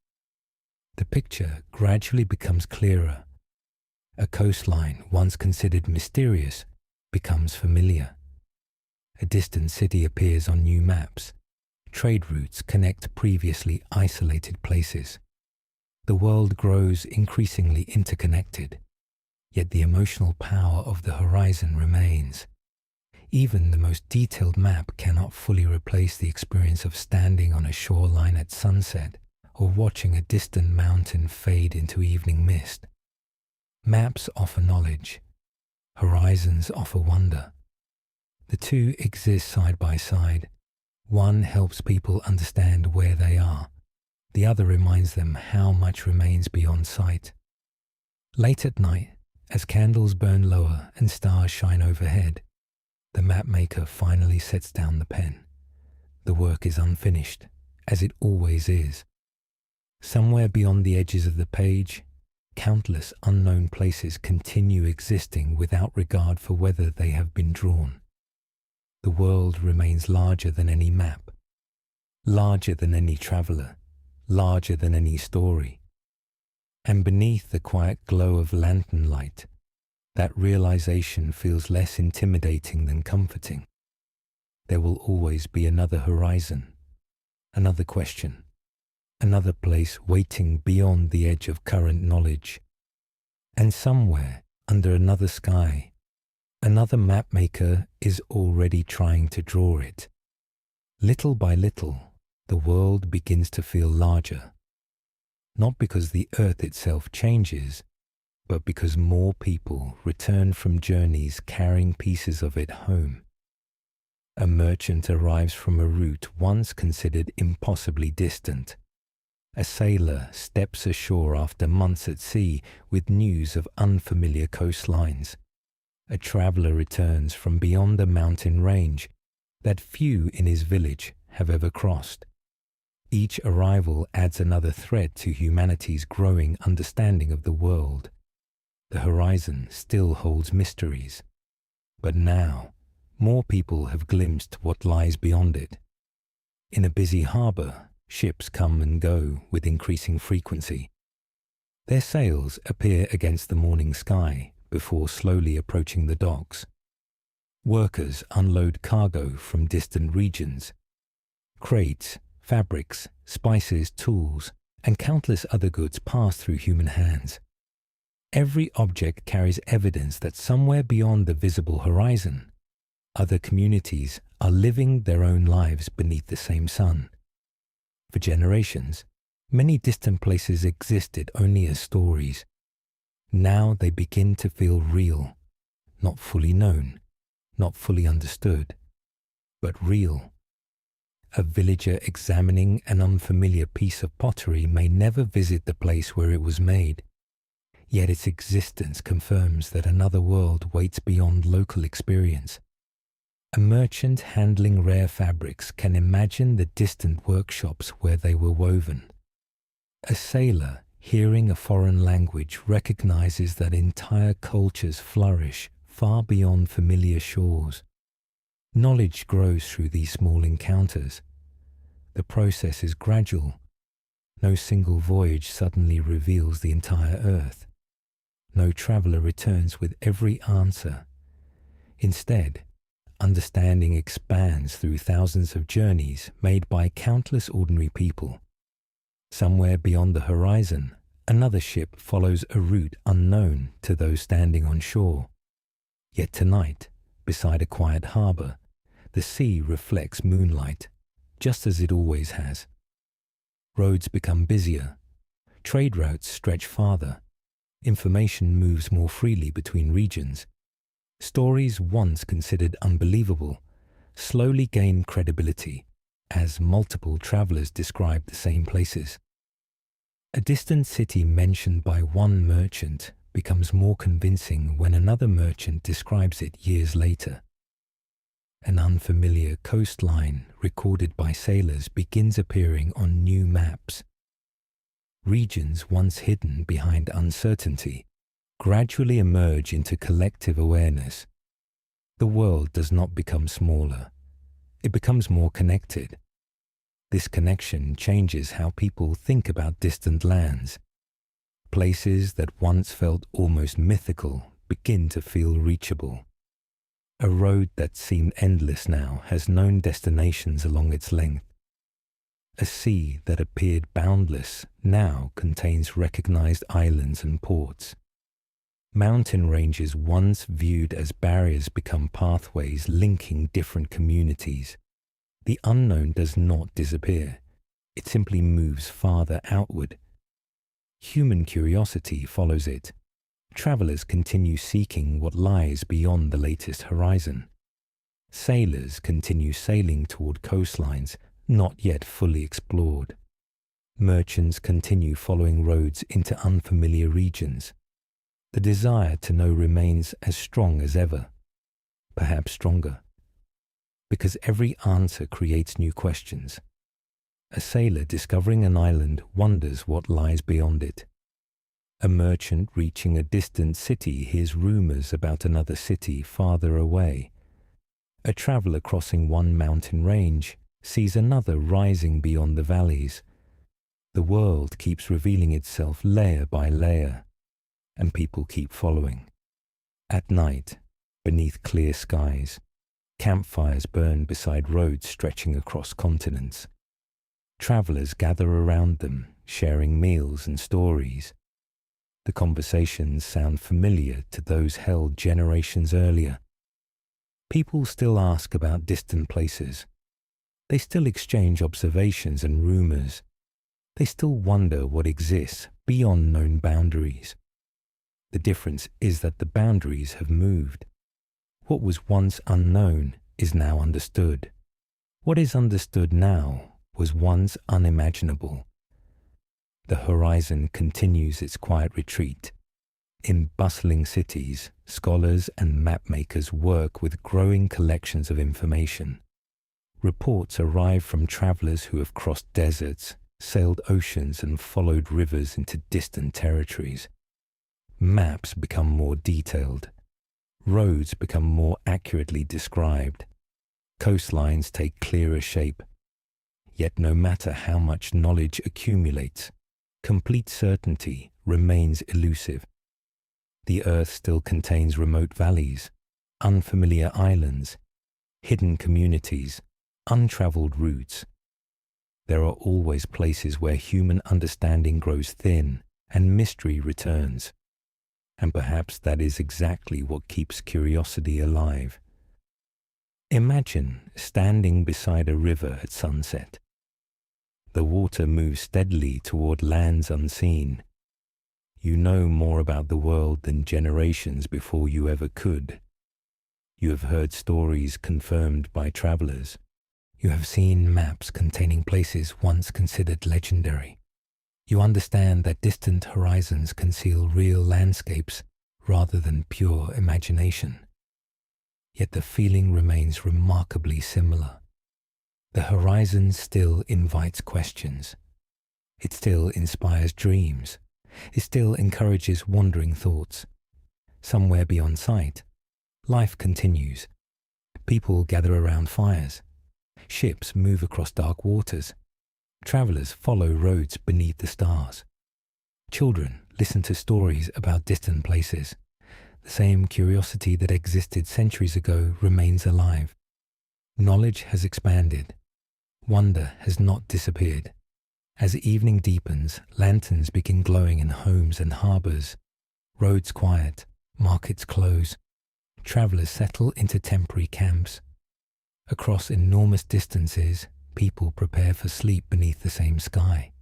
The picture gradually becomes clearer. A coastline once considered mysterious becomes familiar. A distant city appears on new maps. Trade routes connect previously isolated places. The world grows increasingly interconnected, yet the emotional power of the horizon remains. Even the most detailed map cannot fully replace the experience of standing on a shoreline at sunset or watching a distant mountain fade into evening mist. Maps offer knowledge. Horizons offer wonder. The two exist side by side. One helps people understand where they are. The other reminds them how much remains beyond sight. Late at night, as candles burn lower and stars shine overhead, the mapmaker finally sets down the pen. The work is unfinished, as it always is. Somewhere beyond the edges of the page, countless unknown places continue existing without regard for whether they have been drawn. The world remains larger than any map, larger than any traveler, larger than any story. And beneath the quiet glow of lantern light, that realization feels less intimidating than comforting. There will always be another horizon, another question, another place waiting beyond the edge of current knowledge. And somewhere under another sky, another mapmaker is already trying to draw it. Little by little, the world begins to feel larger, not because the earth itself changes, but because more people return from journeys carrying pieces of it home. A merchant arrives from a route once considered impossibly distant. A sailor steps ashore after months at sea with news of unfamiliar coastlines. A traveler returns from beyond a mountain range that few in his village have ever crossed. Each arrival adds another thread to humanity's growing understanding of the world. The horizon still holds mysteries, but now more people have glimpsed what lies beyond it. In a busy harbour, ships come and go with increasing frequency. Their sails appear against the morning sky before slowly approaching the docks. Workers unload cargo from distant regions. Crates, fabrics, spices, tools, and countless other goods pass through human hands. Every object carries evidence that somewhere beyond the visible horizon, other communities are living their own lives beneath the same sun. For generations, many distant places existed only as stories. Now they begin to feel real, not fully known, not fully understood, but real. A villager examining an unfamiliar piece of pottery may never visit the place where it was made. Yet its existence confirms that another world waits beyond local experience. A merchant handling rare fabrics can imagine the distant workshops where they were woven. A sailor hearing a foreign language recognizes that entire cultures flourish far beyond familiar shores. Knowledge grows through these small encounters. The process is gradual. No single voyage suddenly reveals the entire earth. No traveler returns with every answer. Instead, understanding expands through thousands of journeys made by countless ordinary people. Somewhere beyond the horizon, another ship follows a route unknown to those standing on shore. Yet tonight, beside a quiet harbour, the sea reflects moonlight, just as it always has. Roads become busier. Trade routes stretch farther. Information moves more freely between regions. Stories once considered unbelievable slowly gain credibility as multiple travelers describe the same places. A distant city mentioned by one merchant becomes more convincing when another merchant describes it years later. An unfamiliar coastline recorded by sailors begins appearing on new maps. Regions once hidden behind uncertainty gradually emerge into collective awareness. The world does not become smaller. It becomes more connected. This connection changes how people think about distant lands. Places that once felt almost mythical begin to feel reachable. A road that seemed endless now has known destinations along its length. A sea that appeared boundless now contains recognized islands and ports. Mountain ranges once viewed as barriers become pathways linking different communities. The unknown does not disappear. It simply moves farther outward. Human curiosity follows it. Travelers continue seeking what lies beyond the latest horizon. Sailors continue sailing toward coastlines not yet fully explored. Merchants continue following roads into unfamiliar regions. The desire to know remains as strong as ever, perhaps stronger, because every answer creates new questions. A sailor discovering an island wonders what lies beyond it. A merchant reaching a distant city hears rumors about another city farther away. A traveler crossing one mountain range sees another rising beyond the valleys. The world keeps revealing itself layer by layer, and people keep following. At night, beneath clear skies, campfires burn beside roads stretching across continents. Travelers gather around them, sharing meals and stories. The conversations sound familiar to those held generations earlier. People still ask about distant places. They still exchange observations and rumors. They still wonder what exists beyond known boundaries. The difference is that the boundaries have moved. What was once unknown is now understood. What is understood now was once unimaginable. The horizon continues its quiet retreat. In bustling cities, scholars and mapmakers work with growing collections of information. Reports arrive from travelers who have crossed deserts, sailed oceans, and followed rivers into distant territories. Maps become more detailed. Roads become more accurately described. Coastlines take clearer shape. Yet no matter how much knowledge accumulates, complete certainty remains elusive. The earth still contains remote valleys, unfamiliar islands, hidden communities, untraveled routes. There are always places where human understanding grows thin and mystery returns. And perhaps that is exactly what keeps curiosity alive. Imagine standing beside a river at sunset. The water moves steadily toward lands unseen. You know more about the world than generations before you ever could. You have heard stories confirmed by travelers. You have seen maps containing places once considered legendary. You understand that distant horizons conceal real landscapes rather than pure imagination. Yet the feeling remains remarkably similar. The horizon still invites questions. It still inspires dreams. It still encourages wandering thoughts. Somewhere beyond sight, life continues. People gather around fires. Ships move across dark waters. Travelers follow roads beneath the stars. Children listen to stories about distant places. The same curiosity that existed centuries ago remains alive. Knowledge has expanded. Wonder has not disappeared. As evening deepens, lanterns begin glowing in homes and harbors. Roads quiet, markets close. Travelers settle into temporary camps. Across enormous distances, people prepare for sleep beneath the same sky.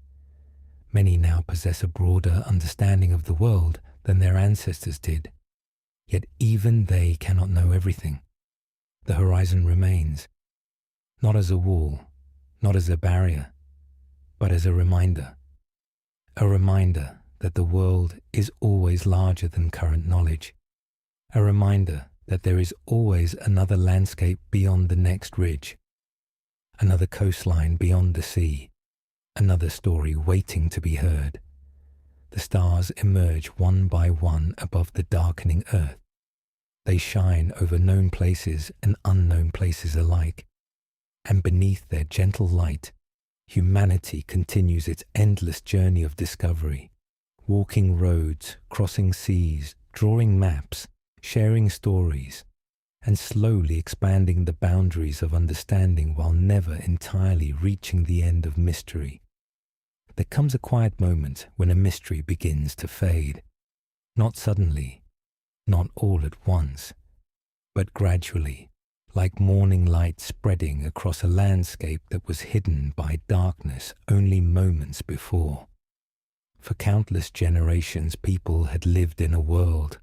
Many now possess a broader understanding of the world than their ancestors did. Yet even they cannot know everything. The horizon remains, not as a wall, not as a barrier, but as a reminder. A reminder that the world is always larger than current knowledge. A reminder that there is always another landscape beyond the next ridge, another coastline beyond the sea, another story waiting to be heard. The stars emerge one by one above the darkening earth. They shine over known places and unknown places alike, and beneath their gentle light, humanity continues its endless journey of discovery, walking roads, crossing seas, drawing maps, sharing stories, and slowly expanding the boundaries of understanding while never entirely reaching the end of mystery. There comes a quiet moment when a mystery begins to fade, not suddenly, not all at once, but gradually, like morning light spreading across a landscape that was hidden by darkness only moments before. For countless generations, people had lived in a world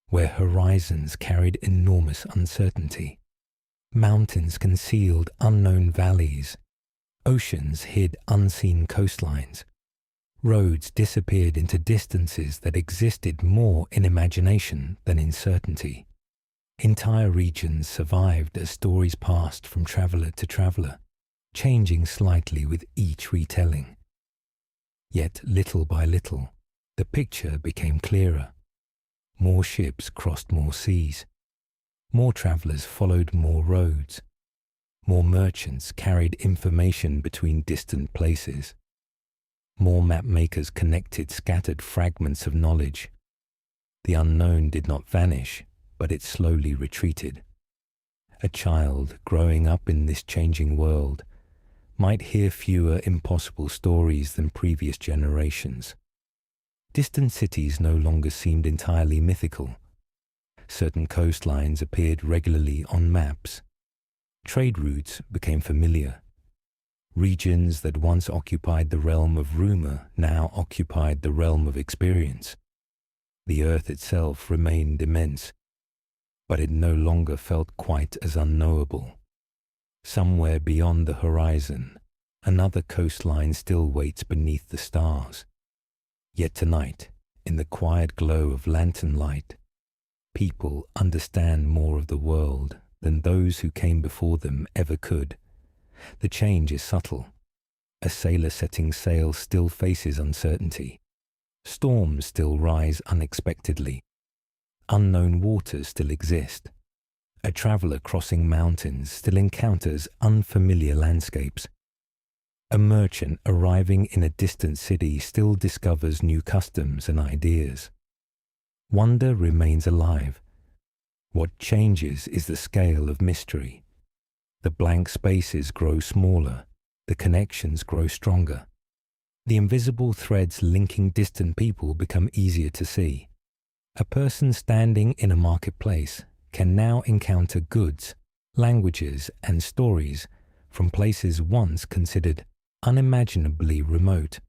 where horizons carried enormous uncertainty. Mountains concealed unknown valleys. Oceans hid unseen coastlines. Roads disappeared into distances that existed more in imagination than in certainty. Entire regions survived as stories passed from traveller to traveller, changing slightly with each retelling. Yet little by little, the picture became clearer. More ships crossed more seas. More travellers followed more roads. More merchants carried information between distant places. More map makers connected scattered fragments of knowledge. The unknown did not vanish, but it slowly retreated. A child growing up in this changing world might hear fewer impossible stories than previous generations. Distant cities no longer seemed entirely mythical. Certain coastlines appeared regularly on maps. Trade routes became familiar. Regions that once occupied the realm of rumor now occupied the realm of experience. The earth itself remained immense, but it no longer felt quite as unknowable. Somewhere beyond the horizon, another coastline still waits beneath the stars. Yet tonight, in the quiet glow of lantern light, people understand more of the world than those who came before them ever could. The change is subtle. A sailor setting sail still faces uncertainty. Storms still rise unexpectedly. Unknown waters still exist. A traveller crossing mountains still encounters unfamiliar landscapes. A merchant arriving in a distant city still discovers new customs and ideas. Wonder remains alive. What changes is the scale of mystery. The blank spaces grow smaller, the connections grow stronger. The invisible threads linking distant people become easier to see. A person standing in a marketplace can now encounter goods, languages, and stories from places once considered unimaginably remote.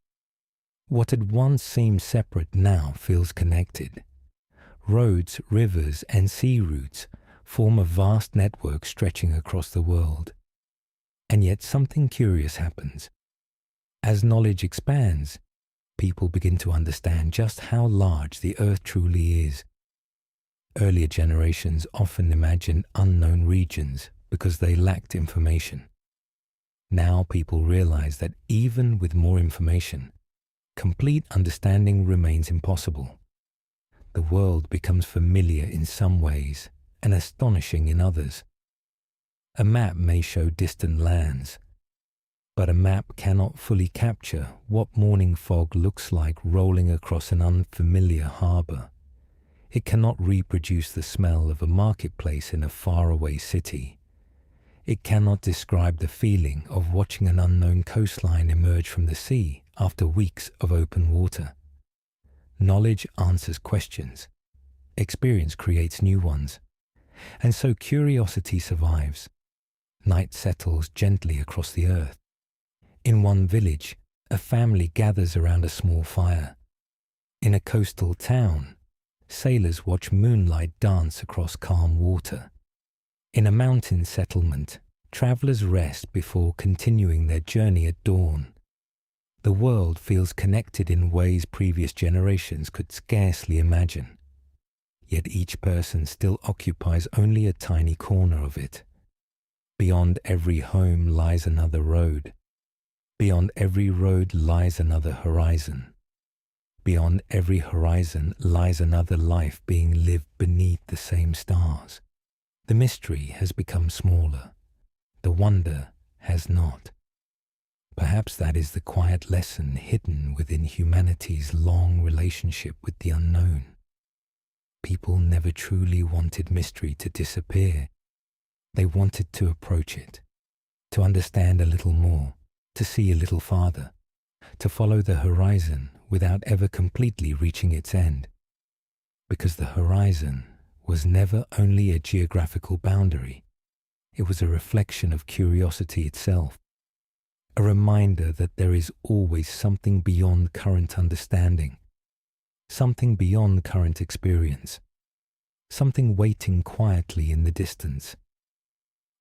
What had once seemed separate now feels connected. Roads, rivers, and sea routes form a vast network stretching across the world. And yet something curious happens. As knowledge expands, people begin to understand just how large the earth truly is. Earlier generations often imagined unknown regions because they lacked information. Now people realize that even with more information, complete understanding remains impossible. The world becomes familiar in some ways and astonishing in others. A map may show distant lands, but a map cannot fully capture what morning fog looks like rolling across an unfamiliar harbour. It cannot reproduce the smell of a marketplace in a faraway city. It cannot describe the feeling of watching an unknown coastline emerge from the sea after weeks of open water. Knowledge answers questions. Experience creates new ones. And so curiosity survives. Night settles gently across the earth. In one village, a family gathers around a small fire. In a coastal town, sailors watch moonlight dance across calm water. In a mountain settlement, travelers rest before continuing their journey at dawn. The world feels connected in ways previous generations could scarcely imagine. Yet each person still occupies only a tiny corner of it. Beyond every home lies another road. Beyond every road lies another horizon. Beyond every horizon lies another life being lived beneath the same stars. The mystery has become smaller. The wonder has not. Perhaps that is the quiet lesson hidden within humanity's long relationship with the unknown. People never truly wanted mystery to disappear. They wanted to approach it, to understand a little more, to see a little farther, to follow the horizon without ever completely reaching its end. Because the horizon was never only a geographical boundary, it was a reflection of curiosity itself, a reminder that there is always something beyond current understanding, something beyond current experience, something waiting quietly in the distance.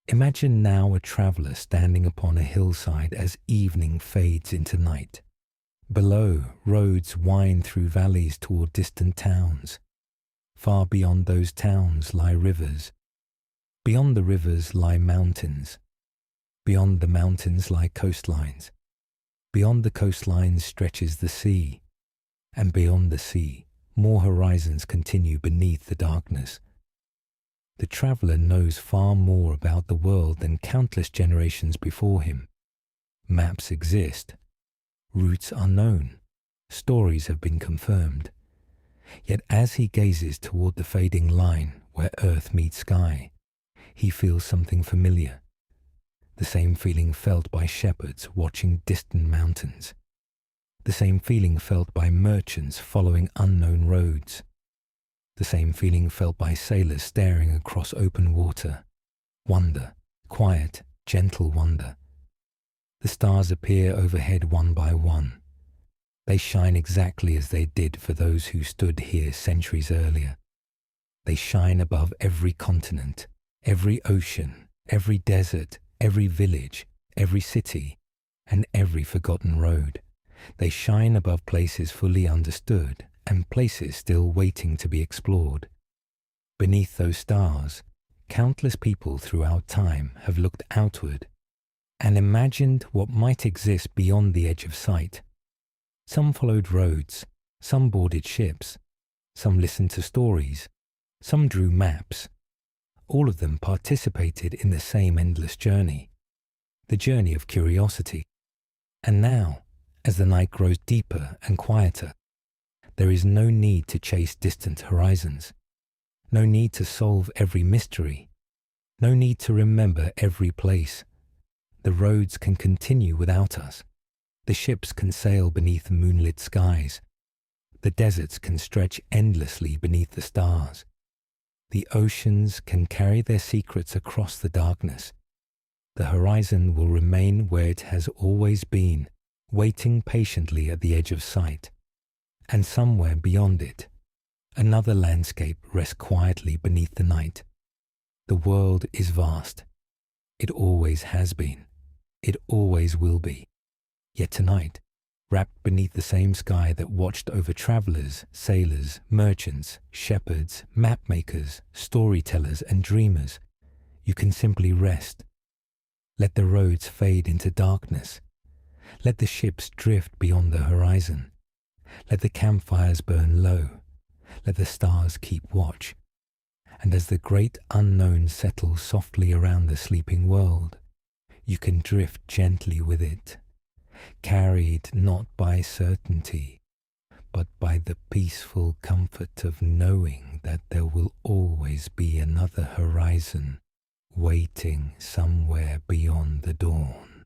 Imagine now a traveller standing upon a hillside as evening fades into night. Below, roads wind through valleys toward distant towns. Far beyond those towns lie rivers. Beyond the rivers lie mountains. Beyond the mountains lie coastlines. Beyond the coastlines stretches the sea. And beyond the sea, more horizons continue beneath the darkness. The traveller knows far more about the world than countless generations before him. Maps exist. Routes are known. Stories have been confirmed. Yet as he gazes toward the fading line where earth meets sky, he feels something familiar. The same feeling felt by shepherds watching distant mountains. The same feeling felt by merchants following unknown roads. The same feeling felt by sailors staring across open water. Wonder, quiet, gentle wonder. The stars appear overhead one by one. They shine exactly as they did for those who stood here centuries earlier. They shine above every continent, every ocean, every desert, every village, every city, and every forgotten road. They shine above places fully understood and places still waiting to be explored. Beneath those stars, countless people throughout time have looked outward and imagined what might exist beyond the edge of sight. Some followed roads, some boarded ships, some listened to stories, some drew maps. All of them participated in the same endless journey, the journey of curiosity. And now, as the night grows deeper and quieter, there is no need to chase distant horizons, no need to solve every mystery, no need to remember every place. The roads can continue without us. The ships can sail beneath moonlit skies. The deserts can stretch endlessly beneath the stars. The oceans can carry their secrets across the darkness. The horizon will remain where it has always been, waiting patiently at the edge of sight. And somewhere beyond it, another landscape rests quietly beneath the night. The world is vast. It always has been. It always will be. Yet tonight, wrapped beneath the same sky that watched over travellers, sailors, merchants, shepherds, map-makers, storytellers and dreamers, you can simply rest. Let the roads fade into darkness. Let the ships drift beyond the horizon. Let the campfires burn low. Let the stars keep watch. And as the great unknown settles softly around the sleeping world, you can drift gently with it, carried not by certainty, but by the peaceful comfort of knowing that there will always be another horizon waiting somewhere beyond the dawn.